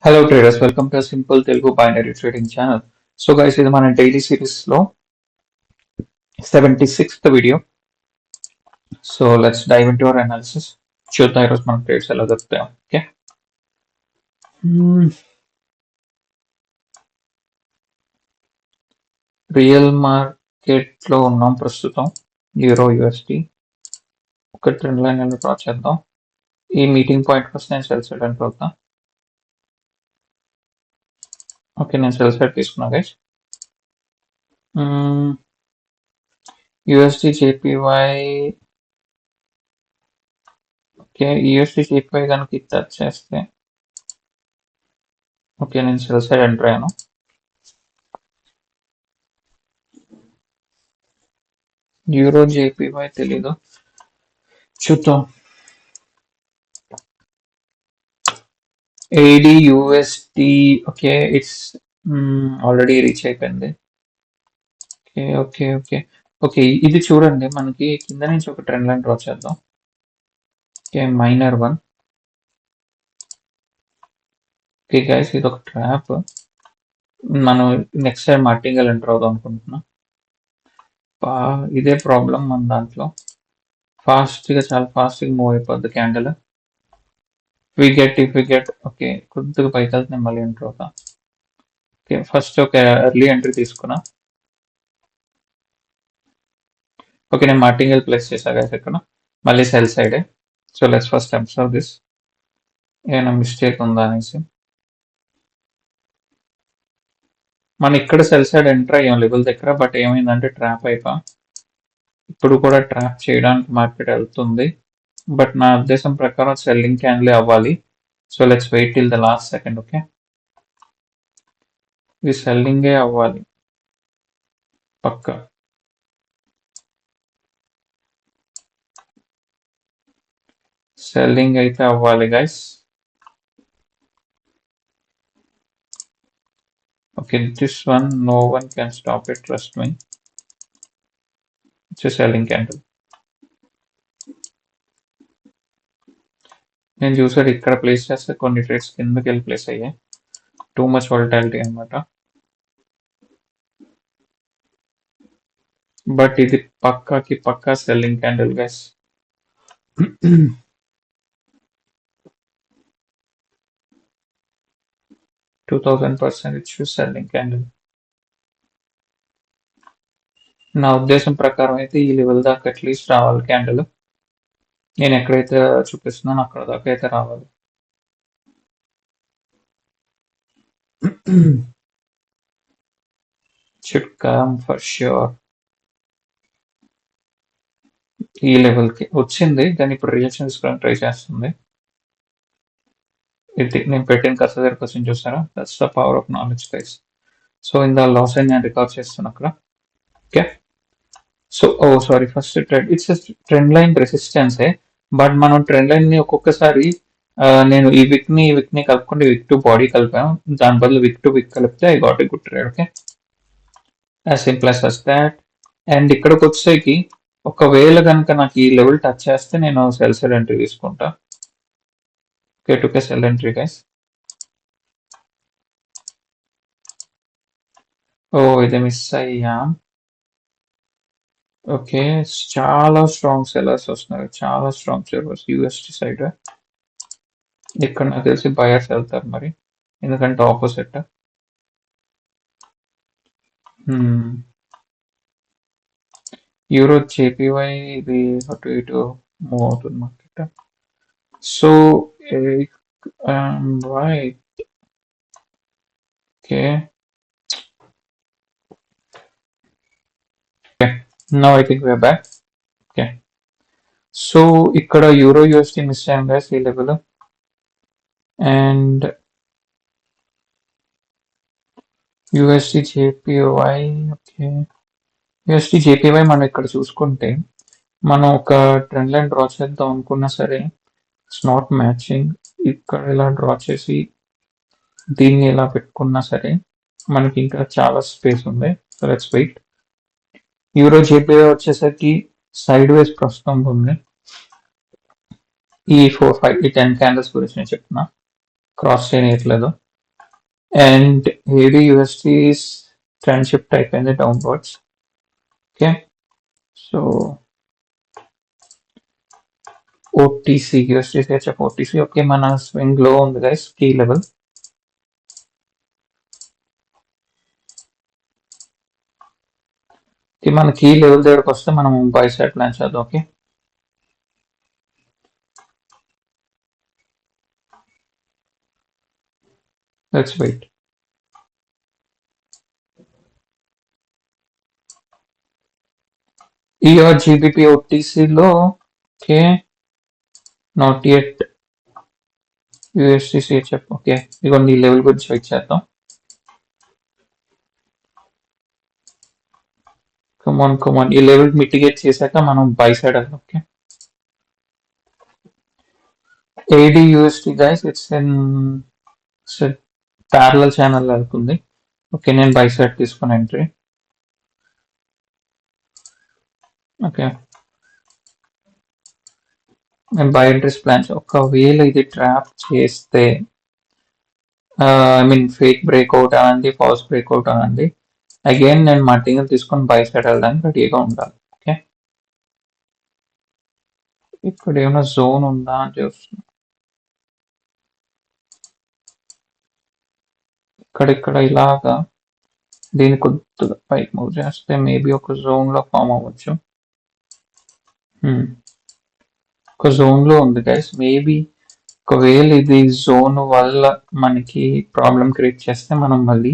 Hello traders, welcome to simple Telugu binary trading channel. So guys, ఇది మన daily series లో 76th video. So let's dive into our analysis. చూద్దాం ఈరోజు మన trades ఎలా దొరుకుతాయి. ఓకే, రియల్ మార్కెట్ లో ఉన్నాం ప్రస్తుతం. యూరో యూఎస్డి ఒక ట్రెండ్ లైన్ ఎలా డ్రా చేద్దాం. ఈ మీటింగ్ పాయింట్ కోసం నేను సెల్ సైడ్ అని వెళ్తాను. ఓకే, నేను సెల్ సైడ్ తీసుకున్నా guys. USD JPY. Okay, USD JPY కనుక ఇది టచ్ చేస్తే ఓకే, నేను సెల్ సైడ్ ఎంటర్ అయ్యాను. యూరో జేపీవై తెలీదు, చూద్దాం. ఏడి USD okay, it's already reach అయిపోయింది. ఓకే ఓకే ఓకే ఓకే, ఇది చూడండి, మనకి కింద నుంచి ఒక ట్రెండ్ లైన్ డ్రా చేద్దాం. Okay, minor one. Okay guys, ఇది ఒక ట్రాప్. మనం నెక్స్ట్ టైం మార్టింగల్ ఎంటర్ అవుదాం అనుకుంటున్నాం. ఇదే ప్రాబ్లం మన దాంట్లో, చాలా ఫాస్ట్గా మూవ్ అయిపోద్ది క్యాండిల్. విగెట్ ఓకే, కొద్దిగా పైకి వెళ్తే నేను మళ్ళీ ఎంటర్ అవుతా. ఓకే, ఫస్ట్ ఒక ఎర్లీ ఎంట్రీ తీసుకున్నా. ఓకే, నేను మార్టింగల్ ప్లేస్ చేశా గైస్ ఇక్కడ, మళ్ళీ సెల్ సైడే. So let's first observe this, ఏమైనా మిస్టేక్ ఉందా అనేసి. మనం ఇక్కడ సెల్ సైడ్ ఎంటర్ అయ్యాం లెవెల్ దగ్గర, బట్ ఏమైందంటే ట్రాప్ అయిపో. ఇప్పుడు కూడా ట్రాప్ చేయడానికి మార్కెట్ వెళ్తుంది, బట్ నా ఉద్దేశం ప్రకారం సెల్లింగ్ క్యాండిల్ అవ్వాలి. So let's wait till the last second. Okay, ఇది సెల్లింగే అవ్వాలి పక్క. సెల్లింగ్ అయితే అవ్వాలి guys. Okay, this one no one can stop it, trust me. It's selling candle. నేను చూసాడు ఇక్కడ ప్లేస్ చేస్తే కొన్ని ట్రేడ్స్ కిందకి వెళ్ళి ప్లేస్ అయ్యాయి. టూ మచ్ వాలటాలిటీ అనమాట. బట్ ఇది పక్కా selling candle guys. 2000% it's selling candle. నా ఉద్దేశం ప్రకారం అయితే ఈ లెవెల్ దాకా అట్లీస్ట్ రావాలి క్యాండిల్. నేను ఎక్కడైతే చూపిస్తున్నానో అక్కడ దాకా అయితే రావాలి. Should come for sure. ఈ లెవెల్కి వచ్చింది, కానీ ఇప్పుడు రియాక్షన్ తీసుకోవడానికి ట్రై చేస్తుంది. ఇది నేను పెట్టిన కర్సర్ దగ్గరకు వచ్చి చూస్తారా, that's the power of knowledge guys. So ఇందా లాస్ అని నేను రికార్డ్ చేస్తాను అక్కడ. Okay, so sorry, first trend it's trend line రెసిస్టెన్సే, బట్ మనం ట్రెండ్ లైన్ ని ఒక్కొక్కసారి నేను ఈ విక్ ని కలుపుకుంటే విక్ టు బాడీ కలిపాను, దాని బదులు విక్ టు విక్ కలిపితే I got a good trade. Okay, as simple as that. And ఇక్కడికి వచ్చేకి ఒకవేళ కనుక నాకు ఈ లెవెల్ టచ్ చేస్తే నేను సెల్ సైడ్ ఎంట్రీ తీసుకుంటా. Okay, టుకే cell entry guys. ఓ, ఇది మిస్ అయ్యా. ఓకే, చాలా స్ట్రాంగ్ సెల్లర్స్ వస్తున్నారు, చాలా స్ట్రాంగ్ సెల్లర్స్ యూఎస్టీ సైడ్. ఇక్కడ నాకు తెలిసి బయర్స్ వెళ్తారు మరి, ఎందుకంటే ఆపోజిట్. యూరో జేపీవై ఇది అటు ఇటు మూవ్ అవుతుంది market. So right. Okay, now I think we're back. Okay, so ఇక్కడ యూరో యూఎస్టీ మిస్ అయ్యాం గైస్ ఈ level. And USD JPY. Okay, USD JPY మనం ఇక్కడ చూసుకుంటే మనం ఒక ట్రెండ్ లైన్ డ్రా చేద్దాం అనుకున్నా సరే ఇట్స్ నాట్ మ్యాచింగ్. ఇక్కడ ఇలా డ్రా చేసి దీన్ని ఇలా పెట్టుకున్నా సరే మనకి ఇంకా చాలా స్పేస్ ఉంది. So let's wait. Euro JPY వచ్చేసరికి సైడ్ వేస్ ప్రస్తుతం ఉంది. ఈ 4, 5, ఈ 10 క్యాండిల్స్ గురించి నేను చెప్తున్నా, క్రాస్ చేయట్లేదు. అండ్ ADUSD's ట్రెండ్ షిఫ్ట్ అయిపోయింది downwards. Okay, so OTC USDC HF OTC okay, మన స్వింగ్ లో ఉంది గైస్ కీ లెవెల్. మన కీ లెవెల్ దగ్గరకు వస్తే మనం బై సైడ్ ప్లాన్ చేద్దాం. Okay, let's wait. ER GBP ఓటీసీలో okay not at USDC HF. Okay, ఇదిగోండి ఈ లెవెల్ గురించి వెయిట్ చేద్దాం. కమాన్ ఈ లెవెల్ మిటిగేట్ చేశాక మనం బై సైడ్ వెళ్దాం. Okay, ADUSD guys it's in parallel channel వెళ్తుంది. ఓకే, నేను బై సైడ్ తీసుకుని ఎంట్రీ. ఓకే, నేను బై ఎంట్రీస్ ప్లాన్స్. ఒకవేళ ఇది ట్రాప్ చేస్తే ఐ మీన్ ఫేక్ బ్రేక్అవుట్ అనండి, ఫాల్స్ బ్రేక్అవుట్ అనండి, అగైన్ నేను మల్టింగ్ తీసుకొని బై సైడ్ వెళ్ళడానికి రెడీగా ఉండాలి. ఓకే, ఇక్కడ ఏమైనా జోన్ ఉందా అని చూస్తున్నా. ఇక్కడ ఇలాగా దీన్ని కొద్దిగా పైకి మూవ్ చేస్తే మేబీ ఒక జోన్ లో ఫామ్ అవ్వచ్చు. ఒక జోన్ లో ఉంది గైస్. మేబీ ఒకవేళ ఇది జోన్ వల్ల మనకి ప్రాబ్లం క్రియేట్ చేస్తే మనం మళ్ళీ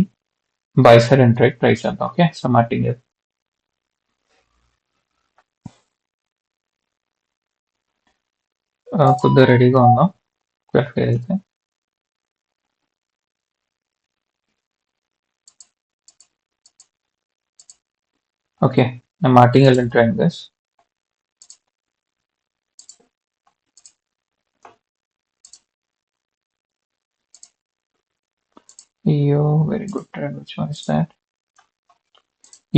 బై సైడ్ ఎంట్రీ ట్రై చేద్దాం. ఓకే, సో మార్టింగ్ కొద్దిగా రెడీగా ఉందాం అయితే. ఓకే, నేను మార్టింగ్ ఎంట్రీ అయింది గైస్. అయ్యో, very good trend. Which one is that?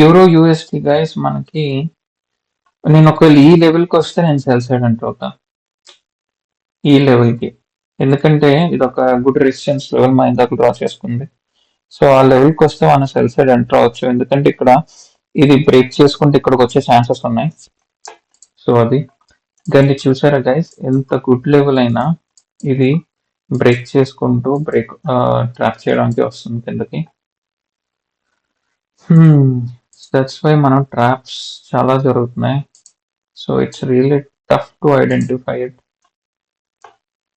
Euro USD guys. మనకి నేను ఒకవేళ ఈ లెవెల్కి వస్తే నేను సెల్ సైడ్ ఎంటర్ అవుతా ఈ లెవెల్కి, ఎందుకంటే ఇది ఒక గుడ్ రెసిస్టెన్స్ లెవెల్ మా ఇందాక డ్రా చేసుకుంది. సో ఆ లెవెల్కి వస్తే మనం సెల్ సైడ్ ఎంటర్ అవ్వచ్చు, ఎందుకంటే ఇక్కడ ఇది బ్రేక్ చేసుకుంటే ఇక్కడికి వచ్చే ఛాన్సెస్ ఉన్నాయి. సో అది దాన్ని చూసారా గైస్, ఎంత గుడ్ లెవెల్ అయినా ఇది బ్రేక్ చేసుకుంటూ ట్రాప్ చేయడానికి వస్తుంది కిందకి. దట్స్ వై మనం ట్రాప్స్ చాలా జరుగుతున్నాయి. So it's really tough to identify it.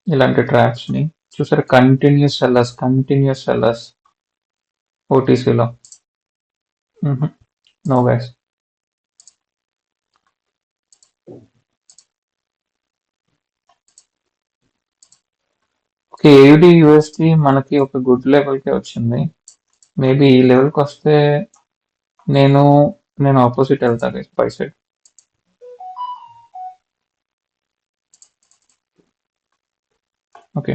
ఇలాంటి ట్రాప్స్ ని చూసారా, కంటిన్యూస్ సెల్లర్స్ ఓటీసీలో. No guys. Okay, AD USD మనకి ఒక గుడ్ లెవెల్కి వచ్చింది. మేబీ ఈ లెవెల్కి వస్తే నేను ఆపోజిట్ వెళ్తా guys, by side. Okay,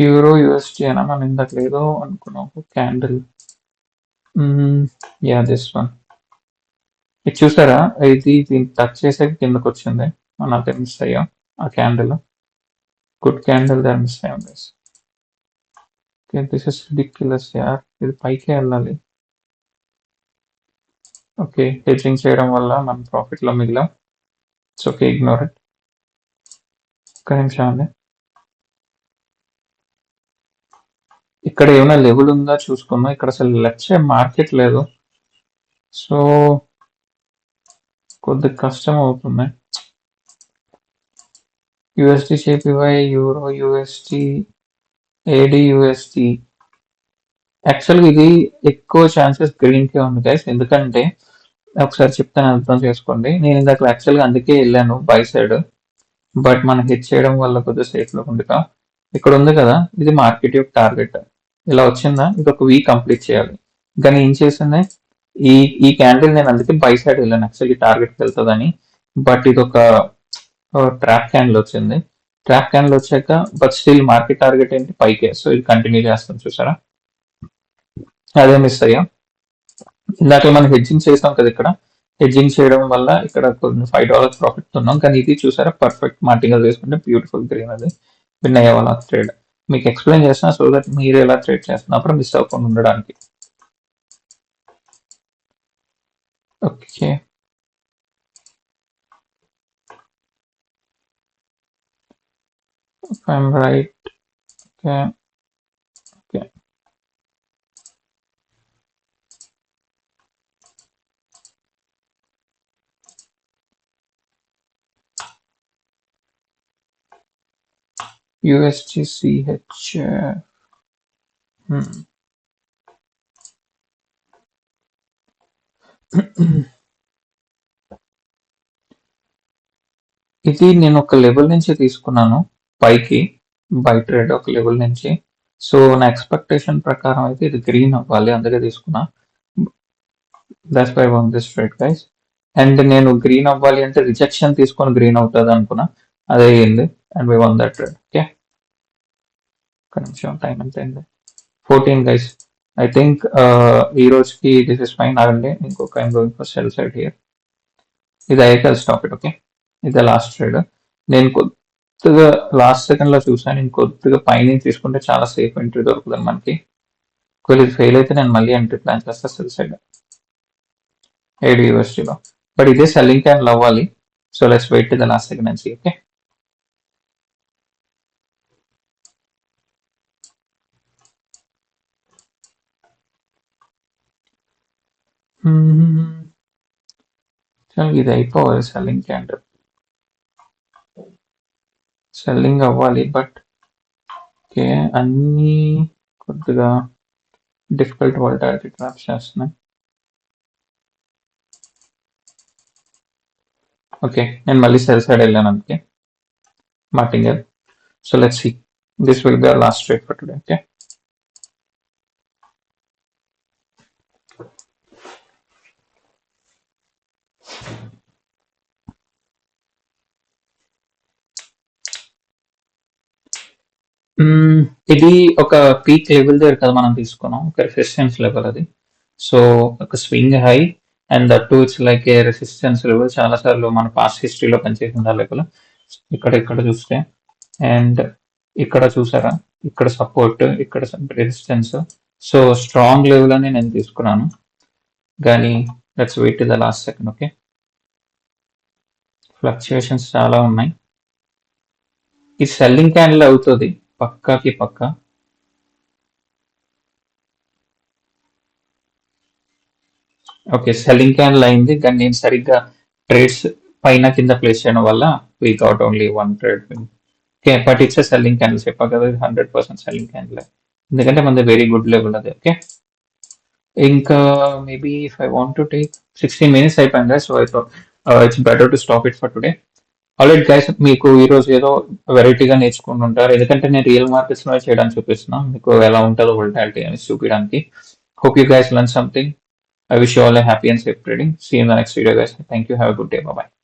euro USD అయినా మనం ఇందాక లేదో అనుకున్నాం. Candle, yeah this one. ఇది చూసారా, ఇది దీన్ని టచ్ చేసాక కిందకు వచ్చింది. మనం అదే మిస్ అయ్యాం. ఆ క్యాండిల్ గుడ్ క్యాండిల్ దాన్ని మిస్ అయ్యాం guys. Okay, this is ridiculous యార్. ఇది పైకి వెళ్ళాలి. ఓకే, హెడ్జింగ్ చేయడం వల్ల మనం ప్రాఫిట్ లో మిగిలాం. It's okay, ignore it. ఒక్క నిమిషం అండి, ఇక్కడ ఏమైనా లెవెల్ ఉందా చూసుకుందాం. ఇక్కడ అసలు లెచ్చే మార్కెట్ లేదు, సో కొద్దిగా కష్టం అవుతుంది. USD JPY, euro USD, ADUSD. యాక్చువల్గా ఇది ఎక్కువ ఛాన్సెస్ గ్రీన్కే ఉంది గైస్, ఎందుకంటే ఒకసారి చెప్తాను అర్థం చేసుకోండి. నేను ఇందాక యాక్చువల్గా అందుకే వెళ్ళాను బై సైడ్, బట్ మనం హిట్ చేయడం వల్ల కొద్దిగా సేఫ్లో ఉండగా. ఇక్కడ ఉంది కదా, ఇది మార్కెట్ యొక్క టార్గెట్. ఇలా వచ్చిందా, ఇది ఒక వీక్ కంప్లీట్ చేయాలి. కానీ ఏం చేసింది, ఈ ఈ క్యాండిల్ నేను అందుకే బై సైడ్ వెళ్ళాను యాక్చువల్లీ టార్గెట్కి వెళ్తుందని. బట్ ఇది ఒక ట్రాప్ క్యాండిల్ వచ్చింది. ట్రాప్ క్యాండిల్ వచ్చాక బట్ స్టిల్ మార్కెట్ టార్గెట్ ఏంటి, పైకే. సో ఇది కంటిన్యూ చేస్తాం చూసారా, అదే మిస్ అయ్యాం. ఇందాక మనం హెడ్జింగ్ చేసాం కదా ఇక్కడ. హెడ్జింగ్ చేయడం వల్ల ఇక్కడ కొన్ని $5 ప్రాఫిట్ ఉన్నాం. కానీ ఇది చూసారా పర్ఫెక్ట్ మార్టింగ్ చేసుకుంటే బ్యూటిఫుల్ గ్రీన్ అది విన్ అయ్యే వాళ్ళ ట్రేడ్. మీకు ఎక్స్ప్లెయిన్ చేస్తున్నా సో దట్ మీరు ఎలా ట్రేడ్ చేస్తున్నప్పుడు మిస్ అవ్వకుండా ఉండడానికి. Okay, I'm right. Okay okay, USGCH. ఇది నేను ఒక లెవెల్ నుంచి తీసుకున్నాను పైకి, బై ట్రేడ్ ఒక లెవెల్ నుంచి. సో నా ఎక్స్పెక్టేషన్ ప్రకారం అయితే ఇది గ్రీన్ అవ్వాలి, అందుకే తీసుకున్నా. That's why won this trade guys. And నేను గ్రీన్ అవ్వాలి అంటే రిజెక్షన్ తీసుకొని గ్రీన్ అవుతుంది అనుకున్నా, అదే అయింది. And why won that trade. Okay, ఒక నిమిషం, టైం ఎంత అయింది? 14 గైస్. ఐ థింక్ ఈ రోజుకి దిస్ ఇస్ ఫైన్. ఆగండి, ఇంకొక I'm going for cell side here. ఇది అయ్యాక స్టాప్ ఇట్. ఓకే, ఇది లాస్ట్ ట్రేడ్. నేను కొద్దిగా లాస్ట్ సెకండ్ లో చూసాను, నేను కొద్దిగా పైన తీసుకుంటే చాలా సేఫ్ ఎంట్రీ దొరుకుతుంది మనకి. ఒకవేళ ఇది ఫెయిల్ అయితే నేను మళ్ళీ ఎంట్రీ ప్లాన్ చేస్తా సెల్ సైడ్ USDలో. బట్ ఇదే సెల్లింగ్ క్యాండిల్ అవ్వాలి. So let's wait the last second and see. Okay, ఇది అయిపోవాలి. సెల్లింగ్ క్యాండిల్ సెల్లింగ్ అవ్వాలి. బట్ ఓకే, అన్ని కొద్దిగా డిఫికల్ట్ వాలటాలిటీ ట్రాప్స్ చేస్తున్నాయి. ఓకే, నేను మళ్ళీ సెల్ సైడ్ వెళ్ళాను అందుకే martingale. So let's see, this will be our last trade for today. Okay, ఇది ఒక పీక్ లెవెల్ దగ్గర కదా మనం తీసుకున్నాం, ఒక రెసిస్టెన్స్ లెవెల్ అది. సో ఒక swing high and that to it's like A resistance level. చాలా సార్లు మన పాస్ట్ హిస్టరీలో పనిచేసింది ఆ లెవెల్. ఇక్కడ చూస్తే అండ్ ఇక్కడ చూసారా, ఇక్కడ సపోర్ట్, ఇక్కడ రెసిస్టెన్స్. సో స్ట్రాంగ్ లెవెల్ అని నేను తీసుకున్నాను. కానీ let's wait the last second. Okay, fluctuations చాలా ఉన్నాయి. ఈ సెల్లింగ్ క్యాండిల్ అవుతుంది పక్కాకి పక్కా. ఓకే, సెల్లింగ్ క్యాండిల్ అయింది, కానీ నేను సరిగ్గా ట్రేడ్స్ పైన కింద ప్లేస్ చేయడం వల్ల we got only one trade. Okay, but it's selling candle చెప్పా కదా, 100% సెల్లింగ్ క్యాండిల్. ఎందుకంటే మనది వెరీ గుడ్ లెవెల్ అది. ఓకే, ఇంకా maybe if I want to take 16 minutes అయిపోయింది. So I thought it's better to stop it for today. Already guys, మీకు ఈ రోజు ఏదో వెరైటీగా నేర్చుకుంటుంటారు, ఎందుకంటే నేను రియల్ మార్కెట్స్ లో చేయడానికి చూపిస్తున్నా, మీకు ఎలా ఉంటుందో వోల్టాలిటీ అని చూపించడానికి. Hope you guys learn something. I wish you all a happy and safe trading. See you in the next video, guys. Thank you. Have a good day. Bye bye.